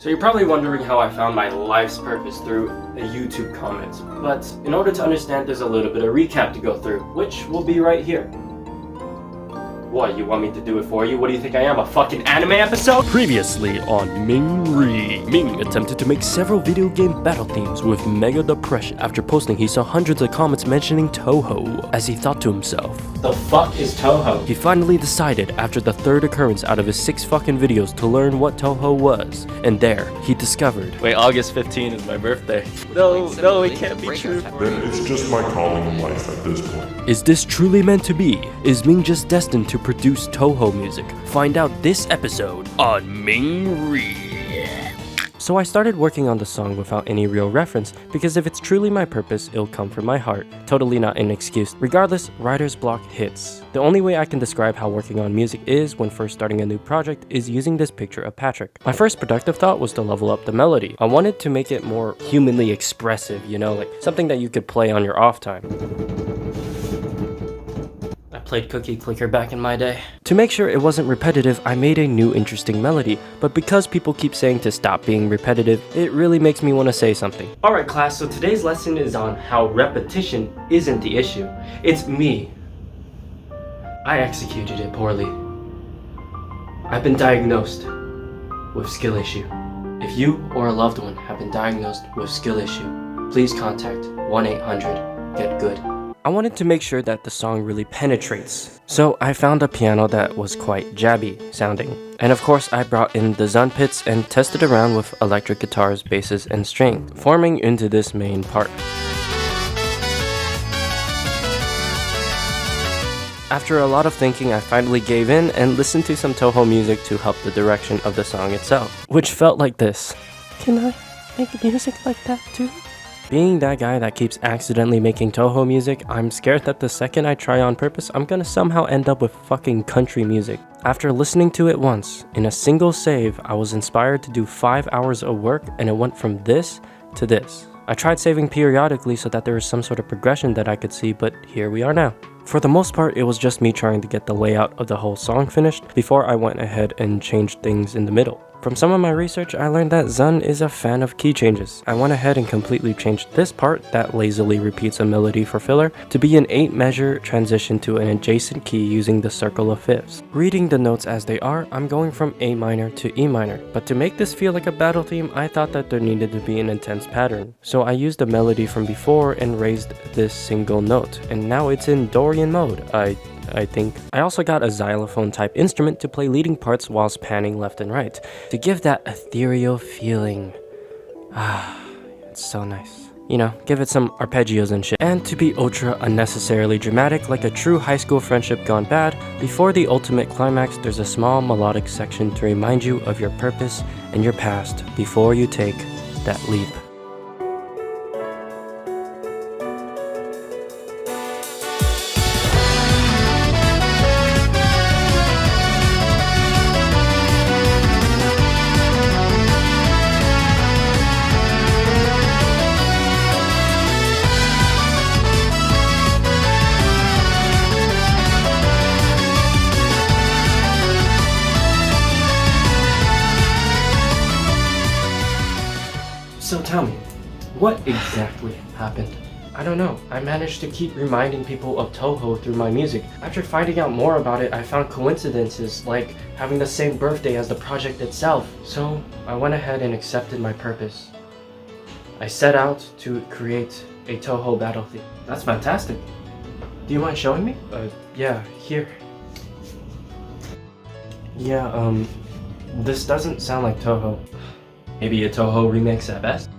So you're probably wondering how I found my life's purpose through a YouTube comment, but in order to understand, there's a little bit of recap to go through, which will be right here. What, you want me to do it for you? What do you think I am, a fucking anime episode? Previously on Ming Re. Ming attempted to make several video game battle themes with mega depression. After posting, he saw hundreds of comments mentioning Touhou, as he thought to himself, The fuck is Touhou? He finally decided, after the third occurrence out of his 6 fucking videos, to learn what Touhou was. And there, he discovered, wait, August 15 is my birthday. No, it can't be true. Then it's just my calling in life at this point. Is this truly meant to be? Is Ming just destined to produce Touhou music? Find out this episode on Ming Re. So I started working on the song without any real reference, because if it's truly my purpose, it'll come from my heart. Totally not an excuse. Regardless, writer's block hits. The only way I can describe how working on music is when first starting a new project is using this picture of Patrick. My first productive thought was to level up the melody. I wanted to make it more humanly expressive, you know, like something that you could play on your off time. Played Cookie Clicker back in my day. To make sure it wasn't repetitive, I made a new interesting melody, but because people keep saying to stop being repetitive, it really makes me want to say something. Alright class, so today's lesson is on how repetition isn't the issue. It's me. I executed it poorly. I've been diagnosed with skill issue. If you or a loved one have been diagnosed with skill issue, please contact 1-800-GET-GOOD. I wanted to make sure that the song really penetrates, so I found a piano that was quite jabby sounding. And of course I brought in the Zun pits and tested around with electric guitars, basses, and strings, forming into this main part. After a lot of thinking, I finally gave in and listened to some Touhou music to help the direction of the song itself, which felt like this. Can I make music like that too? Being that guy that keeps accidentally making Touhou music, I'm scared that the second I try on purpose, I'm gonna somehow end up with fucking country music. After listening to it once, in a single save, I was inspired to do 5 hours of work, and it went from this to this. I tried saving periodically so that there was some sort of progression that I could see, but here we are now. For the most part, it was just me trying to get the layout of the whole song finished before I went ahead and changed things in the middle. From some of my research, I learned that Zun is a fan of key changes. I went ahead and completely changed this part that lazily repeats a melody for filler to be an 8-measure transition to an adjacent key using the circle of fifths. Reading the notes as they are, I'm going from A minor to E minor, but to make this feel like a battle theme, I thought that there needed to be an intense pattern. So I used a melody from before and raised this single note, and now it's in Dorian mode, I think. I also got a xylophone type instrument to play leading parts whilst panning left and right, to give that ethereal feeling. It's so nice. You know, give it some arpeggios and shit. And to be ultra unnecessarily dramatic like a true high school friendship gone bad, before the ultimate climax there's a small melodic section to remind you of your purpose and your past before you take that leap. So tell me, what exactly happened? I don't know. I managed to keep reminding people of Touhou through my music. After finding out more about it, I found coincidences like having the same birthday as the project itself. So I went ahead and accepted my purpose. I set out to create a Touhou battle theme. That's fantastic. Do you mind showing me? Yeah, here. Yeah, this doesn't sound like Touhou. Maybe a Touhou remix at best?